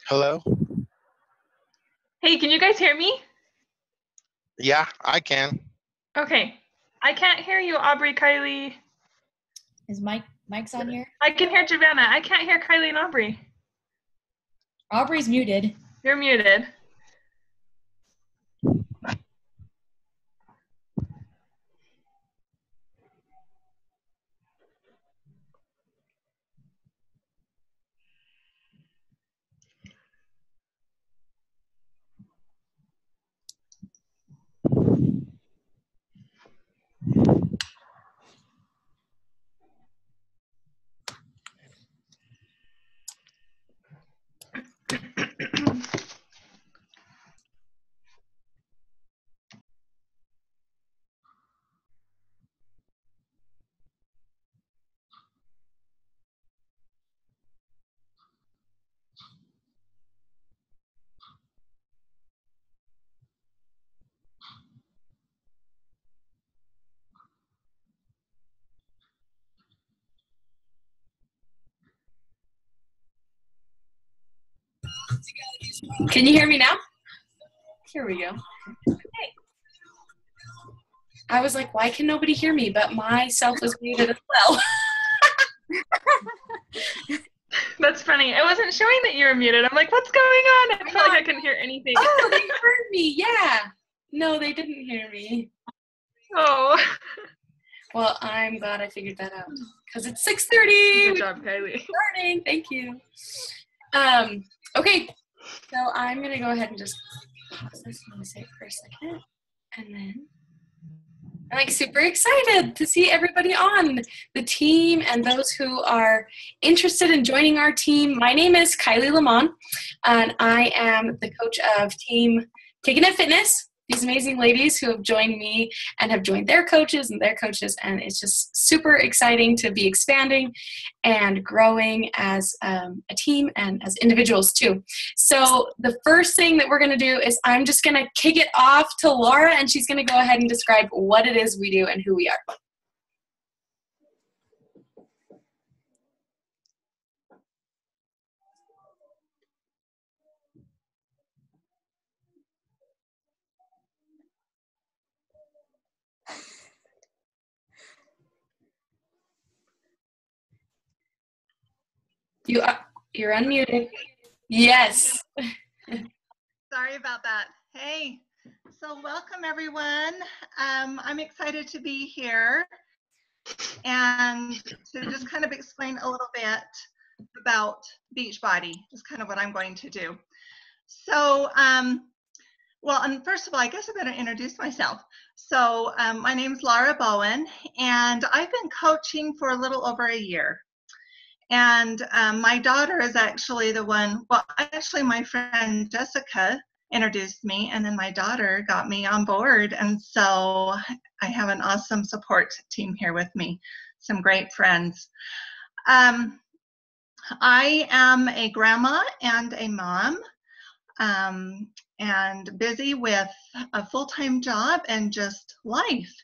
Hello? Hey, can you guys hear me? Yeah, I can. Okay. I can't hear you, Aubrey, Kylie. Is Mike's on here? I can hear Giovanna. I can't hear Kylie and Aubrey. Aubrey's muted. You're muted. Can you hear me now? Here we go. Hey. I was like, why can nobody hear me? But myself was muted as well. That's funny. It wasn't showing that you were muted. I'm like, what's going on? I felt like I couldn't hear anything. Oh, they heard me. Yeah. No, they didn't hear me. Oh. Well, I'm glad I figured that out because it's 6:30. Good job, Kylie. Morning. Thank you. Okay. So I'm going to go ahead and just pause this and say it for a second. And then I'm like super excited to see everybody on the team and those who are interested in joining our team. My name is Kylie Lamont, and I am the coach of Team Taking It Fitness. These amazing ladies who have joined me and have joined their coaches, and it's just super exciting to be expanding and growing as a team and as individuals too. So the first thing that we're going to do is I'm just going to kick it off to Laura, and she's going to go ahead and describe what it is we do and who we are. You're unmuted. Yes. Sorry about that. Hey, so welcome everyone. I'm excited to be here and to just kind of explain a little bit about Beachbody is kind of what I'm going to do. So, well, and first of all, I guess I better introduce myself. So my name's Laura Bowen, and I've been coaching for a little over a year. And my daughter is actually the one, well, actually my friend Jessica introduced me, and then my daughter got me on board. And so I have an awesome support team here with me, some great friends. I am a grandma and a mom, and busy with a full-time job and just life.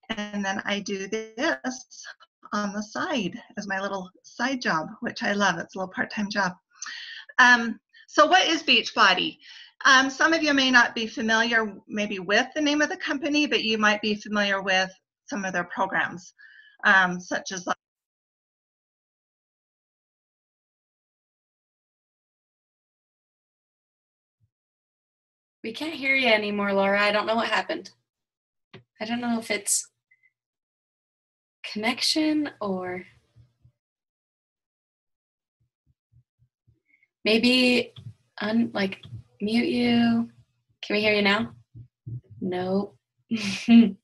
And then I do this on the side as my little side job, which I love. It's a little part-time job. So what is Beachbody? Some of you may not be familiar maybe with the name of the company, but you might be familiar with some of their programs, such as We can't hear you anymore, Laura. I don't know what happened. I don't know if it's connection or maybe mute you. Can we hear you now? No. It's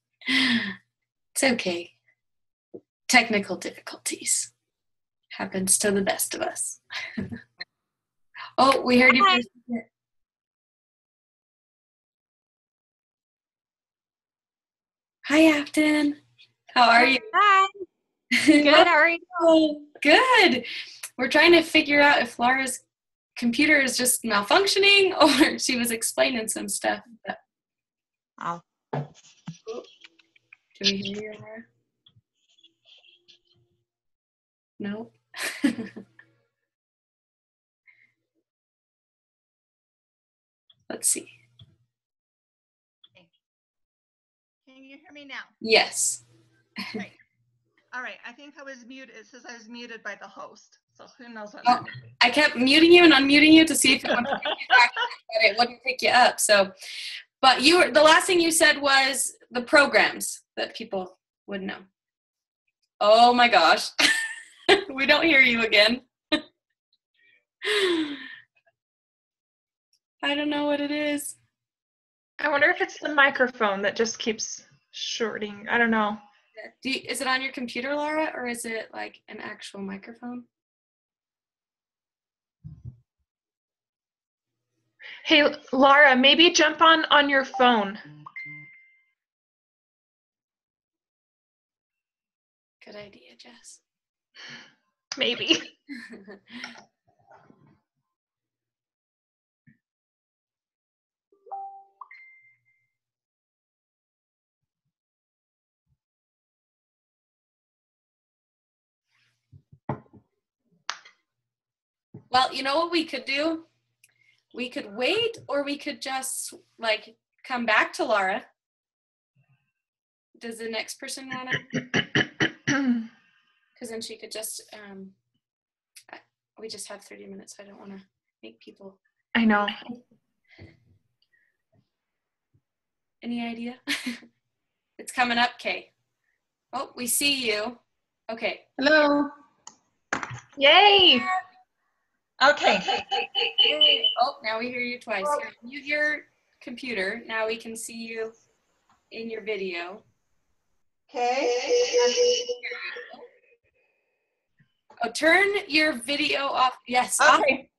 okay. Technical difficulties. Happens to the best of us. Oh, we heard you. Hi. Hi, Afton. How are you? Hi. Good. How are you? Oh, good. We're trying to figure out if Laura's computer is just malfunctioning or she was explaining some stuff. But... Oh. Do we hear you, Laura? No. Let's see. Can you hear me now? Yes. Great. All right, I think I was muted. It says I was muted by the host, so who knows what Oh, that means. I kept muting you and unmuting you to see if it would pick you back, but it wouldn't pick you up. So, but the last thing you said was the programs that people would know. Oh my gosh. We don't hear you again. I don't know what it is. I wonder if it's the microphone that just keeps shorting. I don't know. Is it on your computer, Laura, or is it like an actual microphone? Hey, Laura, maybe jump on your phone. Good idea, Jess. Maybe. Well, you know what we could do? We could wait, or we could just like come back to Laura. Does the next person want to? Because then she could just, we just have 30 minutes. So I don't want to make people. I know. Any idea? It's coming up, Kay. Oh, we see you. Okay. Hello. Yay! Okay. Oh, now we hear you twice. Here, mute your computer. Now we can see you in your video. Okay. Oh, turn your video off. Yes. Off. Okay.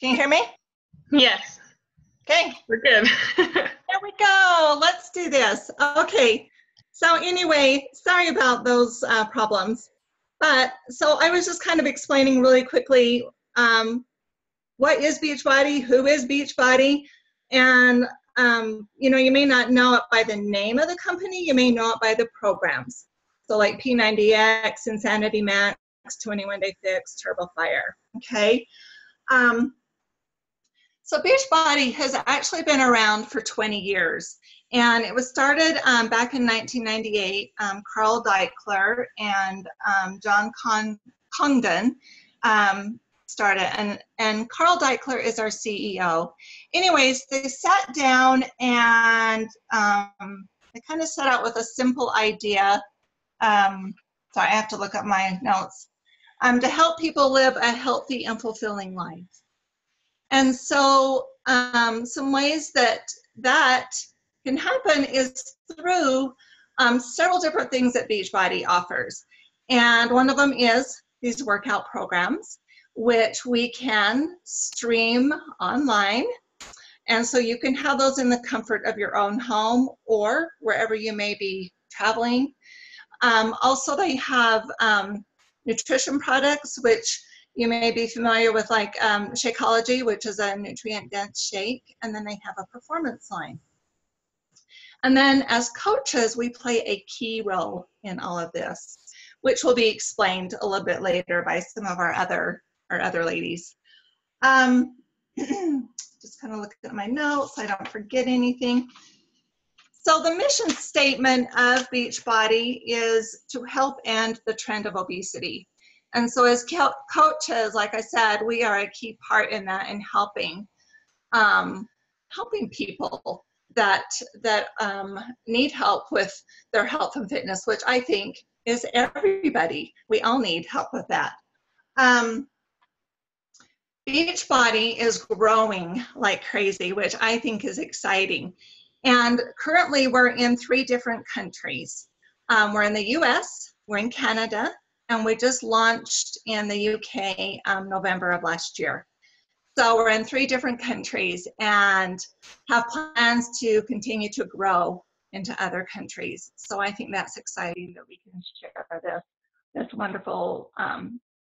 Can you hear me? Yes, Okay. we're good. There we go. Let's do this. Okay. So anyway, sorry about those problems. But so I was just kind of explaining really quickly what is Beachbody, who is Beachbody, and you know, you may not know it by the name of the company, you may know it by the programs. So like P90X, Insanity Max, 21 Day Fix, Turbo Fire. Okay. So Beachbody has actually been around for 20 years, and it was started back in 1998. Carl Deichler and John Congdon started, and Carl Deichler is our CEO. Anyways, they sat down and they kind of set out with a simple idea. Sorry, I have to look up my notes. To help people live a healthy and fulfilling life. And so some ways that can happen is through several different things that Beachbody offers. And one of them is these workout programs, which we can stream online. And so you can have those in the comfort of your own home or wherever you may be traveling. Also, they have nutrition products, which you may be familiar with, like Shakeology, which is a nutrient-dense shake, and then they have a performance line. And then as coaches, we play a key role in all of this, which will be explained a little bit later by some of our other ladies. Just kind of look at my notes, I don't forget anything. So the mission statement of Beachbody is to help end the trend of obesity. And so as coaches, like I said, we are a key part in that, in helping people that need help with their health and fitness, which I think is everybody. We all need help with that. Beachbody is growing like crazy, which I think is exciting. And currently we're in 3 different countries. We're in the US, we're in Canada, and we just launched in the UK November of last year. So we're in 3 different countries and have plans to continue to grow into other countries. So I think that's exciting that we can share this wonderful,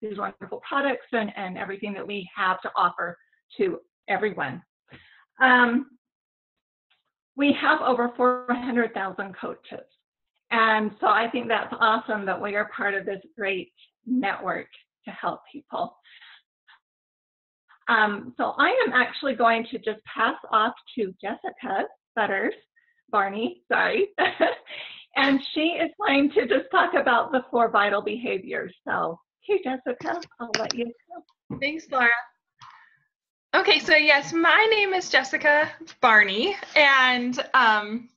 these wonderful products and everything that we have to offer to everyone. We have over 400,000 coaches. And so I think that's awesome that we are part of this great network to help people. So I am actually going to just pass off to Jessica Butters, Barney, sorry. And she is going to just talk about the 4 vital behaviors. So, okay, Jessica, I'll let you go. Thanks, Laura. Okay, so yes, my name is Jessica Barney, and so I'm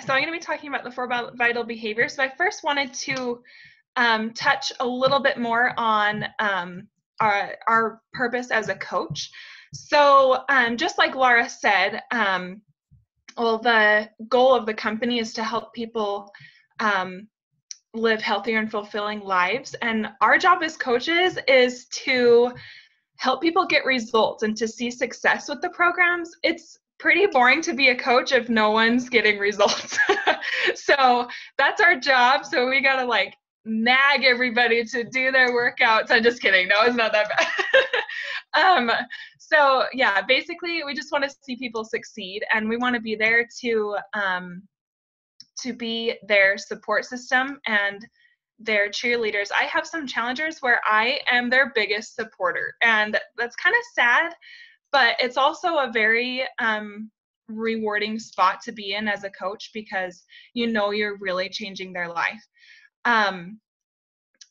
going to be talking about the 4 vital behaviors. So I first wanted to touch a little bit more on our purpose as a coach. So just like Laura said, well, the goal of the company is to help people live healthier and fulfilling lives. And our job as coaches is to help people get results and to see success with the programs. It's pretty boring to be a coach if no one's getting results. So that's our job. So we got to like nag everybody to do their workouts. I'm just kidding. No, it's not that bad. So yeah, basically we just want to see people succeed, and we want to be there to be their support system and their cheerleaders. I have some challengers where I am their biggest supporter, and that's kind of sad, but it's also a very rewarding spot to be in as a coach, because you know you're really changing their life.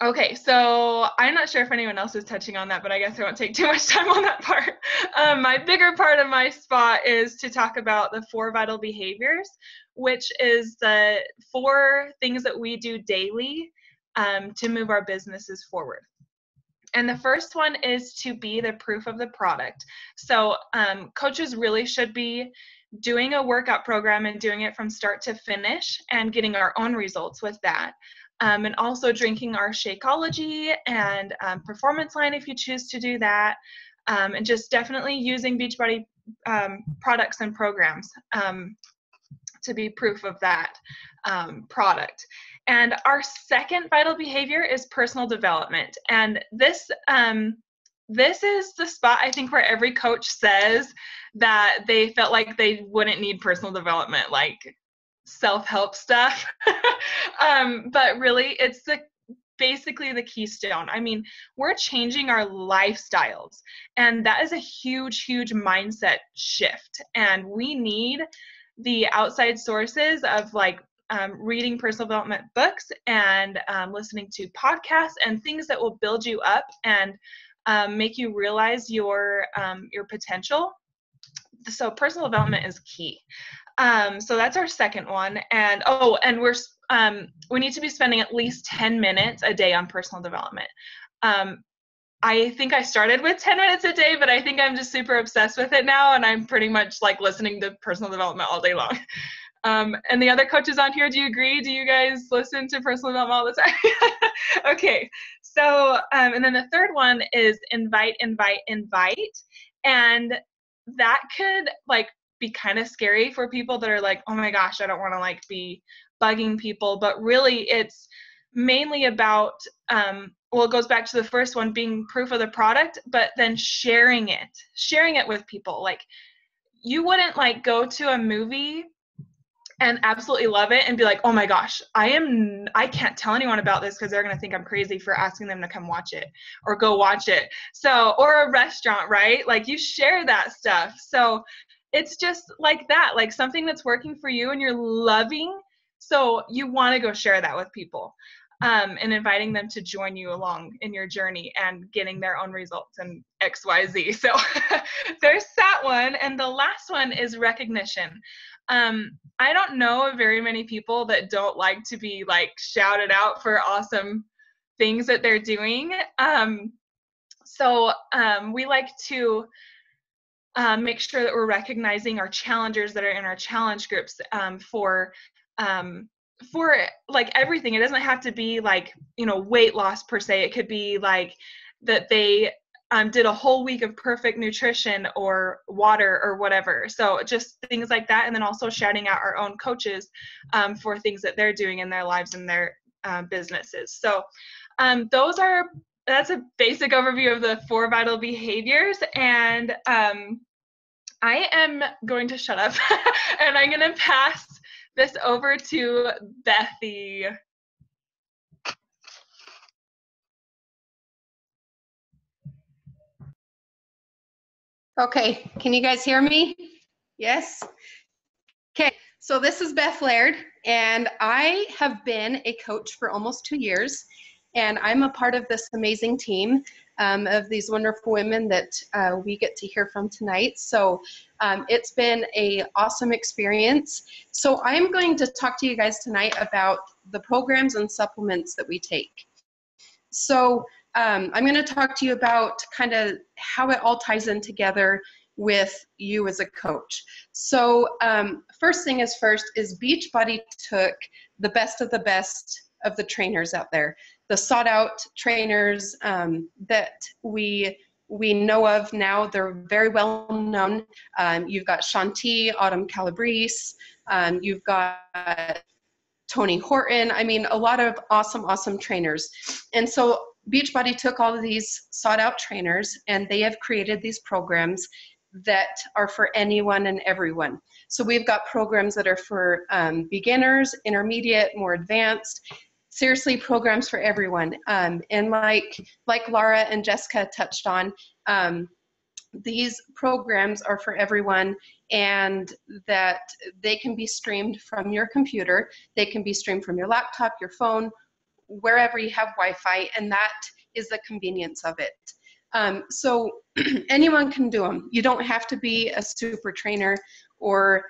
Okay, so I'm not sure if anyone else is touching on that, but I guess I won't take too much time on that part. My bigger part of my spot is to talk about the 4 vital behaviors, which is the 4 things that we do daily to move our businesses forward. And the first one is to be the proof of the product. So coaches really should be doing a workout program and doing it from start to finish and getting our own results with that. And also drinking our Shakeology and Performance Line if you choose to do that. And just definitely using Beachbody products and programs to be proof of that product. And our second vital behavior is personal development. And this is the spot, I think, where every coach says that they felt like they wouldn't need personal development, like self-help stuff. But really, it's basically the keystone. I mean, we're changing our lifestyles, and that is a huge, huge mindset shift. And we need the outside sources of like reading personal development books and listening to podcasts and things that will build you up and make you realize your potential. So personal development is key. So that's our second one. And we need to be spending at least 10 minutes a day on personal development. I think I started with 10 minutes a day, but I think I'm just super obsessed with it now, and I'm pretty much like listening to personal development all day long. And the other coaches on here, do you agree? Do you guys listen to personal development all the time? Okay, so, and then the third one is invite. And that could like be kind of scary for people that are like, oh my gosh, I don't want to like be bugging people. But really it's mainly about, well, it goes back to the first one, being proof of the product, but then sharing it with people. Like you wouldn't like go to a movie and absolutely love it and be like, oh my gosh, I can't tell anyone about this because they're going to think I'm crazy for asking them to come watch it or go watch it. So, or a restaurant, right? Like you share that stuff. So it's just like that, like something that's working for you and you're loving. So you want to go share that with people and inviting them to join you along in your journey and getting their own results and XYZ. So there's that one. And the last one is recognition. I don't know of very many people that don't like to be like shouted out for awesome things that they're doing. So we like to make sure that we're recognizing our challengers that are in our challenge groups for like everything. It doesn't have to be like, you know, weight loss per se. It could be like that they did a whole week of perfect nutrition or water or whatever. So just things like that. And then also shouting out our own coaches for things that they're doing in their lives and their businesses. So that's a basic overview of the 4 vital behaviors. And I am going to shut up and I'm going to pass this over to Bethy. Okay, can you guys hear me? Yes? Okay, so this is Beth Laird, and I have been a coach for almost 2 years, and I'm a part of this amazing team of these wonderful women that we get to hear from tonight. So it's been an awesome experience. So I'm going to talk to you guys tonight about the programs and supplements that we take. So I'm going to talk to you about kind of how it all ties in together with you as a coach. So first thing is first is Beachbody took the best of the trainers out there, the sought out trainers that we know of now. They're very well known. You've got Shanti, Autumn Calabrese, you've got Tony Horton. I mean, a lot of awesome trainers. And so Beachbody took all of these sought out trainers and they have created these programs that are for anyone and everyone. So we've got programs that are for beginners, intermediate, more advanced, seriously programs for everyone. And like Laura and Jessica touched on, these programs are for everyone, and that they can be streamed from your computer, they can be streamed from your laptop, your phone, wherever you have Wi-Fi, and that is the convenience of it. So anyone can do them. You don't have to be a super trainer, or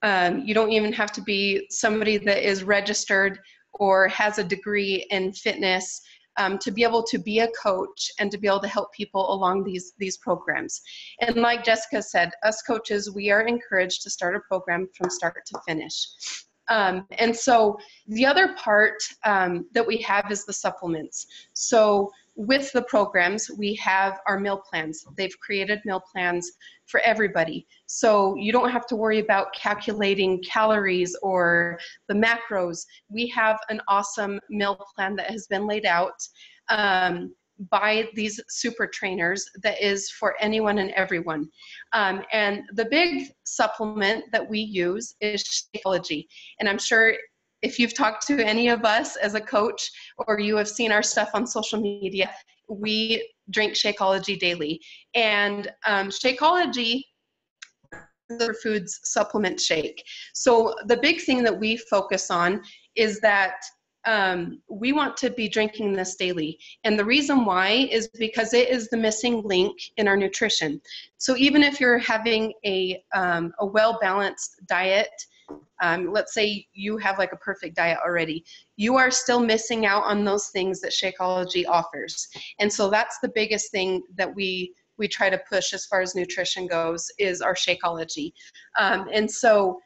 you don't even have to be somebody that is registered or has a degree in fitness to be able to be a coach and to be able to help people along these programs. And like Jessica said, us coaches, we are encouraged to start a program from start to finish. And so the other part that we have is the supplements. So with the programs, we have our meal plans. They've created meal plans for everybody. So you don't have to worry about calculating calories or the macros. We have an awesome meal plan that has been laid out by these super trainers that is for anyone and everyone. And the big supplement that we use is Shakeology. And I'm sure if you've talked to any of us as a coach or you have seen our stuff on social media, we drink Shakeology daily. And Shakeology is a foods supplement shake. So the big thing that we focus on is that we want to be drinking this daily. And the reason why is because it is the missing link in our nutrition. So even if you're having a well-balanced diet, let's say you have like a perfect diet already, you are still missing out on those things that Shakeology offers. And so that's the biggest thing that we try to push as far as nutrition goes, is our Shakeology. And so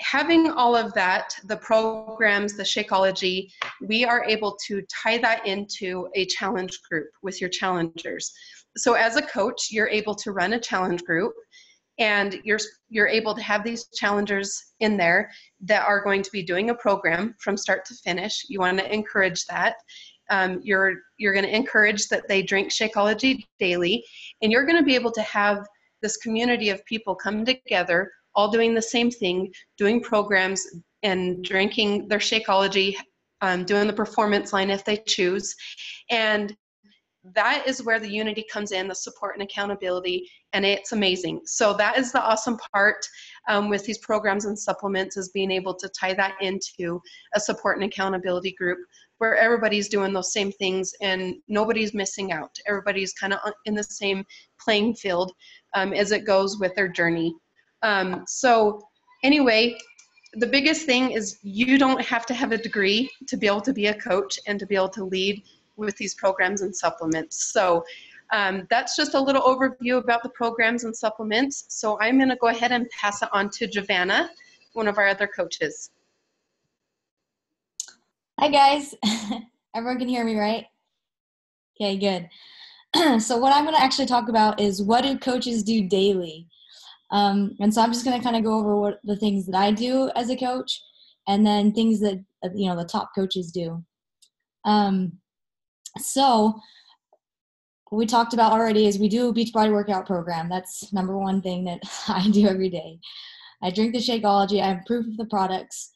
having all of that, the programs, the Shakeology, we are able to tie that into a challenge group with your challengers. So as a coach, you're able to run a challenge group, and you're able to have these challengers in there that are going to be doing a program from start to finish. You want to encourage that. You're going to encourage that they drink Shakeology daily, and you're going to be able to have this community of people come together, all doing the same thing, doing programs and drinking their Shakeology, doing the performance line if they choose. And that is where the unity comes in, the support and accountability, and it's amazing. So that is the awesome part with these programs and supplements, is being able to tie that into a support and accountability group where everybody's doing those same things and nobody's missing out. Everybody's kind of in the same playing field as it goes with their journey. So anyway, the biggest thing is you don't have to have a degree to be able to be a coach and to be able to lead with these programs and supplements. So that's just a little overview about the programs and supplements. So I'm going to go ahead and pass it on to Giovanna, one of our other coaches. Hi guys. Everyone can hear me, right? Okay, good. So what I'm going to actually talk about is, what do coaches do daily? And so I'm just going to kind of go over what the things that I do as a coach, and then things that the top coaches do. So what we talked about already is we do a Beachbody workout program. That's number one thing that I do every day. I drink the Shakeology. I have proof of the products,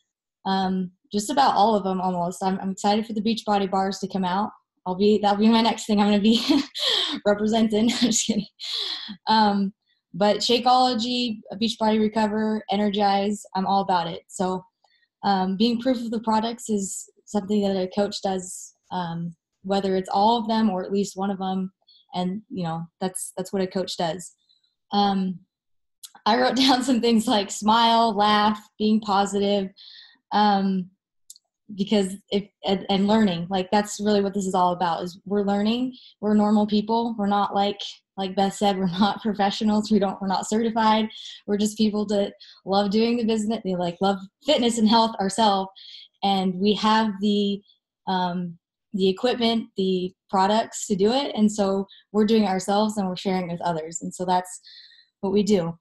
just about all of them almost. I'm excited for the Beachbody bars to come out. That'll be my next thing I'm going to be representing. I'm just kidding. But Shakeology, Beachbody Recover, Energize, I'm all about it. So being proof of the products is something that a coach does, whether it's all of them or at least one of them. And, that's what a coach does. I wrote down some things like smile, laugh, being positive, because and learning, like that's really what this is all about. Is we're learning. We're normal people. We're not like Beth said, we're not professionals. We're not certified. We're just people that love doing the business. They love fitness and health ourselves, and we have the equipment, the products to do it. And so we're doing it ourselves and we're sharing it with others. And so that's what we do.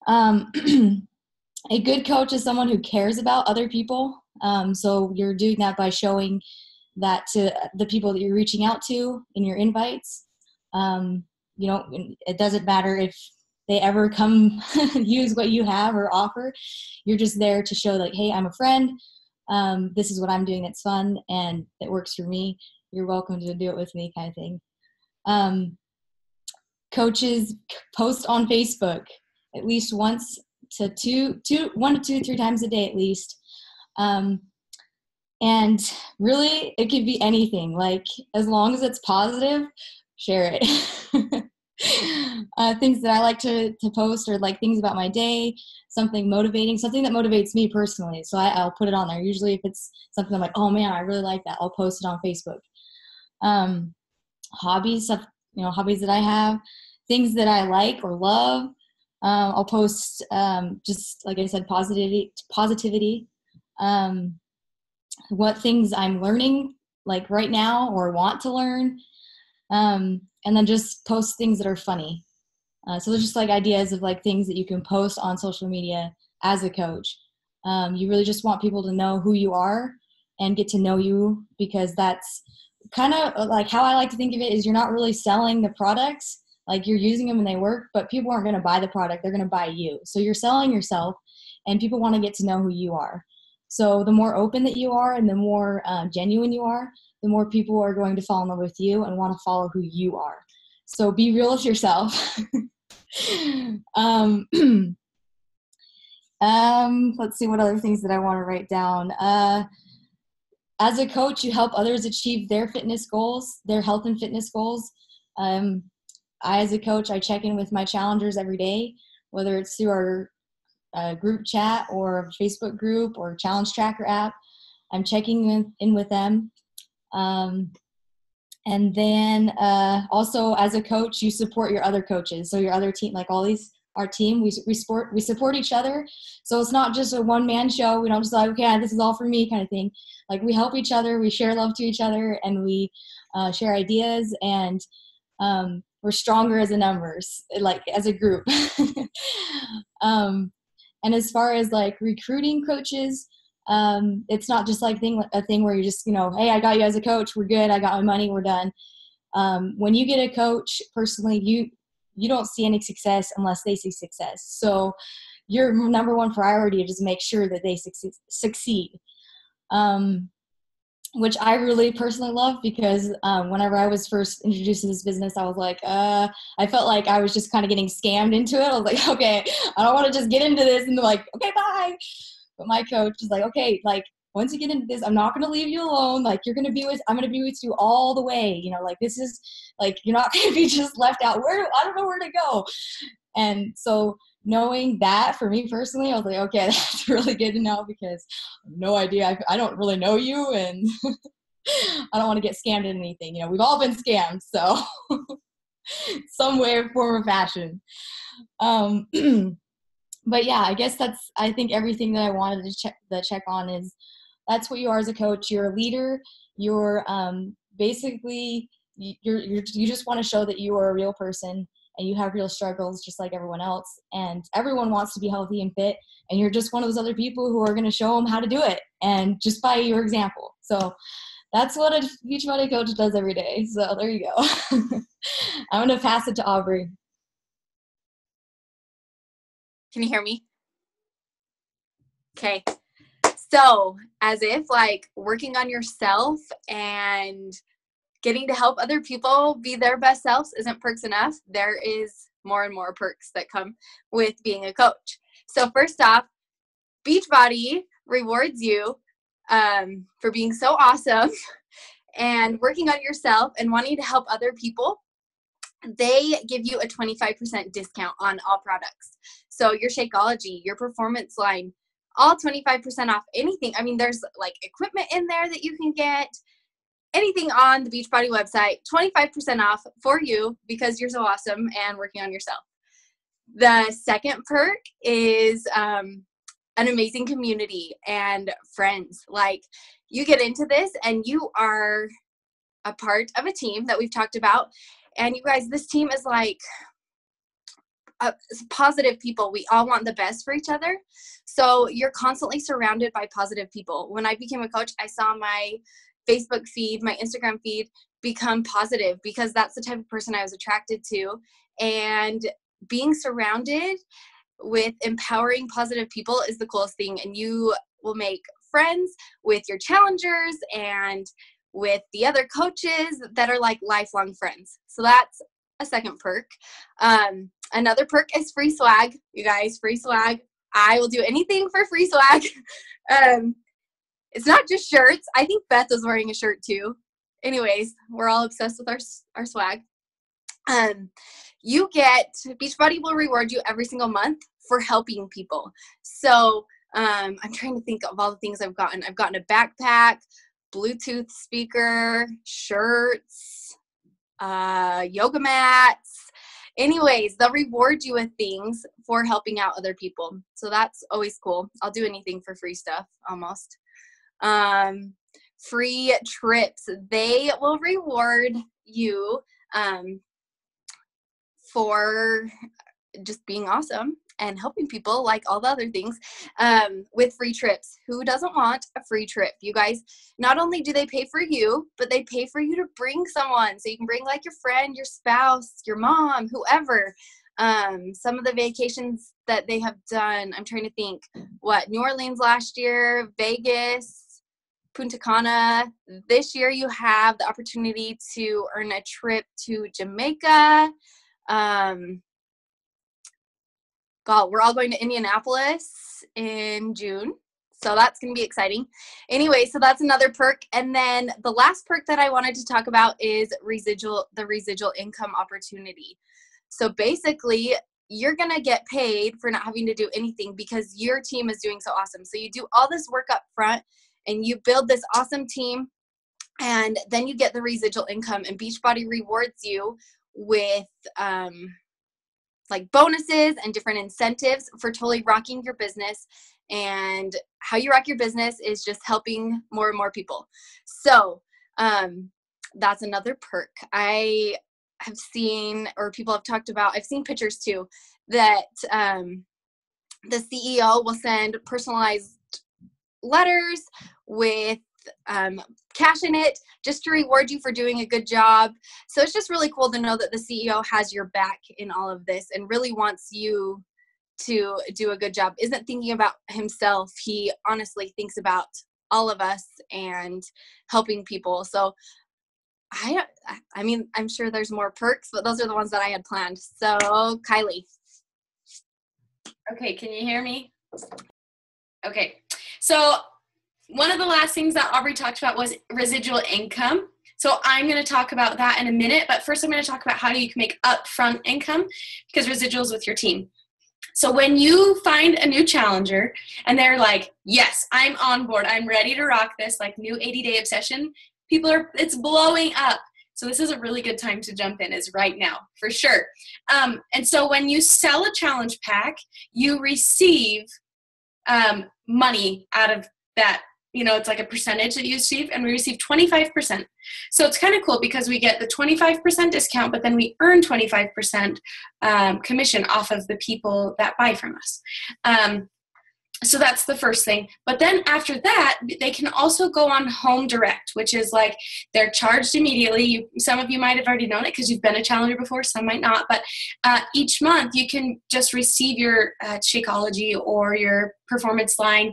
A good coach is someone who cares about other people. So you're doing that by showing that to the people that you're reaching out to in your invites. It doesn't matter if they ever come use what you have or offer. You're just there to show like, hey, I'm a friend. This is what I'm doing that's fun and it works for me. You're welcome to do it with me, kind of thing. Coaches post on Facebook at least 1 to 3 times a day at least. And really it could be anything, like as long as it's positive, share it. Things that I like to post are like things about my day, something motivating, something that motivates me personally. So I'll put it on there. Usually if it's something I'm like, oh man, I really like that, I'll post it on Facebook. Hobbies, stuff, hobbies that I have, things that I like or love. I'll post just like I said, positivity. What things I'm learning like right now or want to learn. And then just post things that are funny. So there's just like ideas of like things that you can post on social media as a coach. You really just want people to know who you are and get to know you, because that's kind of like how I like to think of it is you're not really selling the products. Like you're using them and they work, but people aren't going to buy the product. They're going to buy you. So you're selling yourself and people want to get to know who you are. So the more open that you are and the more genuine you are, the more people are going to fall in love with you and want to follow who you are. So be real with yourself. Let's see what other things that I want to write down. As a coach, you help others achieve their fitness goals, their health and fitness goals. As a coach, I check in with my challengers every day, whether it's through our group chat or Facebook group or challenge tracker app. I'm checking in with them. And then also as a coach, you support your other coaches. So your other team, like our team, we support each other. So it's not just a one-man show. We don't just like, okay, this is all for me kind of thing. Like we help each other, we share love to each other, and we share ideas, and we're stronger as a numbers, like as a group. And as far as like recruiting coaches, it's not just like a thing where you just, hey, I got you as a coach, we're good, I got my money, we're done. When you get a coach, personally, you don't see any success unless they see success. So your number one priority is just make sure that they succeed. Which I really personally love, because whenever I was first introduced to this business, I was like, I felt like I was just kind of getting scammed into it. I was like, okay, I don't want to just get into this. And they're like, okay, bye. But my coach is like, okay, like once you get into this, I'm not going to leave you alone. Like I'm going to be with you all the way. Like this is like, you're not going to be just left out. I don't know where to go. And so knowing that for me personally, I was like, okay, that's really good to know, because I have no idea. I don't really know you, and I don't want to get scammed in anything. We've all been scammed, so some way or form or fashion. But yeah, I guess I think everything that I wanted to check on is that's what you are as a coach. You're a leader. You're basically you just want to show that you are a real person and you have real struggles just like everyone else, and everyone wants to be healthy and fit, and you're just one of those other people who are going to show them how to do it, and just by your example. So that's what a Beachbody coach does every day. So there you go. I'm going to pass it to Aubrey. Can you hear me? Okay. So as if like working on yourself and getting to help other people be their best selves isn't perks enough. There is more and more perks that come with being a coach. So first off, Beachbody rewards you for being so awesome and working on yourself and wanting to help other people. They give you a 25% discount on all products. So your Shakeology, your performance line, all 25% off anything. I mean, there's like equipment in there that you can get. Anything on the Beachbody website, 25% off for you because you're so awesome and working on yourself. The second perk is an amazing community and friends. Like, you get into this and you are a part of a team that we've talked about. And you guys, this team is like positive people. We all want the best for each other. So you're constantly surrounded by positive people. When I became a coach, I saw my Facebook feed, my Instagram feed become positive because that's the type of person I was attracted to. And being surrounded with empowering positive people is the coolest thing. And you will make friends with your challengers and with the other coaches that are like lifelong friends. So that's a second perk. Another perk is free swag. You guys, free swag. I will do anything for free swag. It's not just shirts. I think Beth was wearing a shirt too. Anyways, we're all obsessed with our swag. Beachbody will reward you every single month for helping people. So I'm trying to think of all the things I've gotten. I've gotten a backpack, Bluetooth speaker, shirts, yoga mats. Anyways, they'll reward you with things for helping out other people. So that's always cool. I'll do anything for free stuff, almost. Free trips. They will reward you for just being awesome and helping people like all the other things with free trips. Who doesn't want a free trip? You guys, not only do they pay for you, but they pay for you to bring someone. So you can bring like your friend, your spouse, your mom, whoever. Some of the vacations that they have done, I'm trying to think, New Orleans last year, Vegas, Punta Cana. This year you have the opportunity to earn a trip to Jamaica. We're all going to Indianapolis in June. So that's going to be exciting. Anyway, so that's another perk. And then the last perk that I wanted to talk about is the residual income opportunity. So basically, you're going to get paid for not having to do anything because your team is doing so awesome. So you do all this work up front and you build this awesome team, and then you get the residual income, and Beachbody rewards you with like bonuses and different incentives for totally rocking your business. And how you rock your business is just helping more and more people. So that's another perk. I have seen, or people have talked about, I've seen pictures too, that the CEO will send personalized letters with cash in it just to reward you for doing a good job. So it's just really cool to know that the CEO has your back in all of this and really wants you to do a good job. Isn't thinking about himself. He honestly thinks about all of us and helping people. So I mean, I'm sure there's more perks, but those are the ones that I had planned. So Kylie. Okay, can you hear me? Okay, so one of the last things that Aubrey talked about was residual income. So I'm going to talk about that in a minute, but first I'm going to talk about how you can make upfront income because residuals with your team. So when you find a new challenger and they're like, yes, I'm on board, I'm ready to rock this, like new 80-day obsession, it's blowing up. So this is a really good time to jump in, is right now, for sure. And so when you sell a challenge pack, you receive money out of that. You know, it's like a percentage that you receive, and we receive 25%. So it's kind of cool because we get the 25% discount, but then we earn 25% commission off of the people that buy from us. So that's the first thing. But then after that, they can also go on Home Direct, which is like they're charged immediately. Some of you might have already known it because you've been a challenger before, some might not. But each month you can just receive your Shakeology or your performance line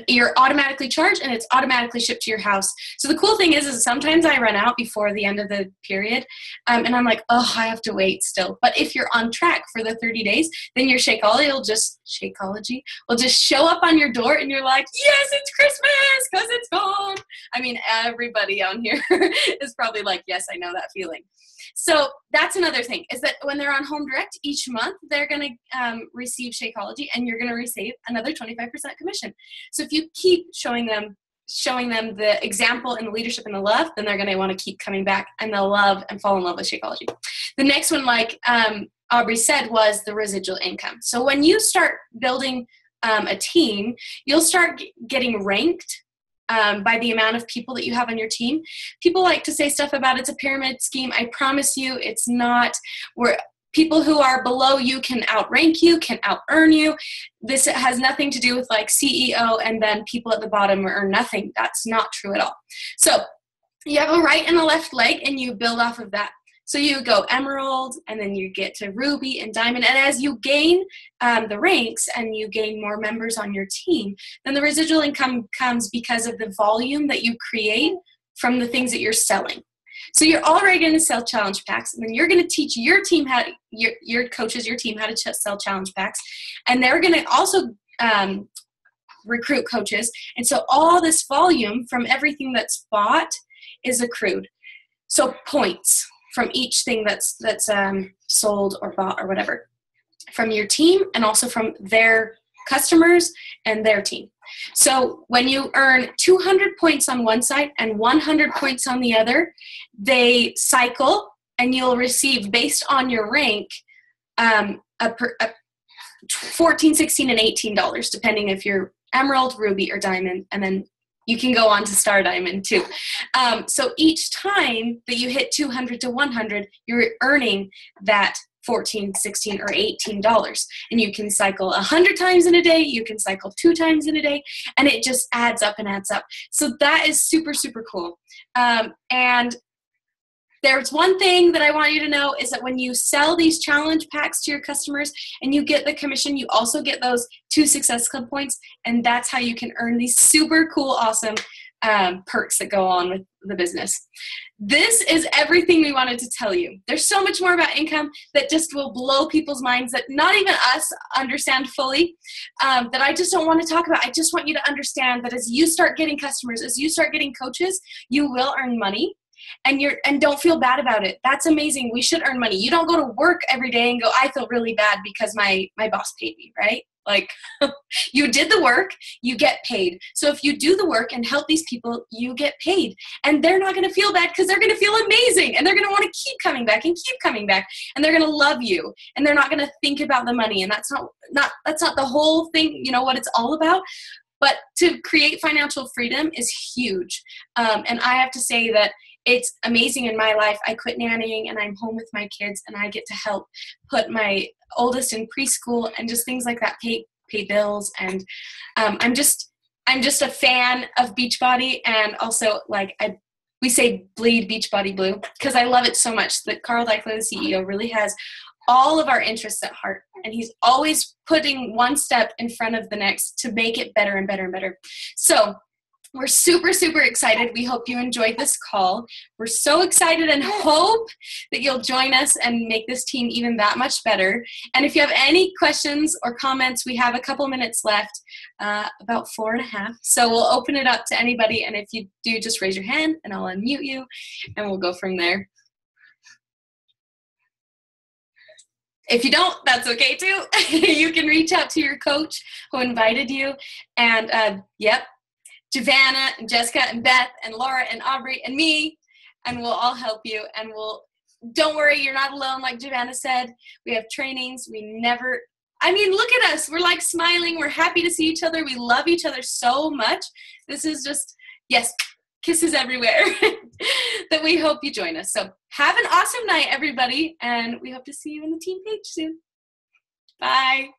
you're automatically charged and it's automatically shipped to your house. So the cool thing is sometimes I run out before the end of the period, and I'm like, oh, I have to wait still. But if you're on track for the 30 days, then your Shakeology will just show up on your door, and you're like, yes, it's Christmas because it's gone. I mean, everybody on here is probably like, yes, I know that feeling. So that's another thing, is that when they're on Home Direct each month, they're going to receive Shakeology, and you're going to receive another 25% commission. So if you keep showing them the example and the leadership and the love, then they're going to want to keep coming back, and they'll love and fall in love with Shakeology. The next one, like Aubrey said, was the residual income. So when you start building a team, you'll start getting ranked by the amount of people that you have on your team. People like to say stuff about it's a pyramid scheme. I promise you it's not. Where people who are below you can outrank you, can out-earn you. This has nothing to do with like CEO and then people at the bottom earn nothing. That's not true at all. So you have a right and a left leg, and you build off of that. So you go emerald, and then you get to ruby and diamond. And as you gain the ranks and you gain more members on your team, then the residual income comes because of the volume that you create from the things that you're selling. So you're already going to sell challenge packs, and then you're going to teach your team your coaches, your team how to sell challenge packs. And they're going to also recruit coaches. And so all this volume from everything that's bought is accrued. So points from each thing that's sold or bought or whatever, from your team and also from their customers and their team. So when you earn 200 points on one side and 100 points on the other, they cycle, and you'll receive, based on your rank, $14, $16, and $18, depending if you're emerald, ruby, or diamond, and then you can go on to Star Diamond too. So each time that you hit 200 to 100, you're earning that $14, $16, or $18. And you can cycle 100 times in a day, you can cycle 2 times in a day, and it just adds up and adds up. So that is super, super cool. And there's one thing that I want you to know, is that when you sell these challenge packs to your customers and you get the commission, you also get those 2 Success Club points, and that's how you can earn these super cool, awesome perks that go on with the business. This is everything we wanted to tell you. There's so much more about income that just will blow people's minds, that not even us understand fully, that I just don't want to talk about. I just want you to understand that as you start getting customers, as you start getting coaches, you will earn money. And don't feel bad about it. That's amazing. We should earn money. You don't go to work every day and go, I feel really bad because my boss paid me, right? Like, you did the work, you get paid. So if you do the work and help these people, you get paid. And they're not going to feel bad, because they're going to feel amazing, and they're going to want to keep coming back and keep coming back, and they're going to love you, and they're not going to think about the money. And that's not the whole thing, you know, what it's all about. But to create financial freedom is huge. And I have to say that it's amazing in my life. I quit nannying, and I'm home with my kids, and I get to help put my oldest in preschool and just things like that, pay bills. And I'm just a fan of Beachbody, and also like we say bleed Beachbody blue, because I love it so much that Carl Deichler, the CEO, really has all of our interests at heart, and he's always putting one step in front of the next to make it better and better and better. So we're super, super excited. We hope you enjoyed this call. We're so excited and hope that you'll join us and make this team even that much better. And if you have any questions or comments, we have a couple minutes left, about 4.5. So we'll open it up to anybody. And if you do, just raise your hand and I'll unmute you, and we'll go from there. If you don't, that's okay too. You can reach out to your coach who invited you. And yep, Giovanna and Jessica and Beth and Laura and Aubrey and me, and we'll all help you. And don't worry, you're not alone. Like Giovanna said, we have trainings. Look at us. We're like smiling. We're happy to see each other. We love each other so much. This is just, yes, kisses everywhere. That we hope you join us. So have an awesome night, everybody. And we hope to see you in the team page soon. Bye.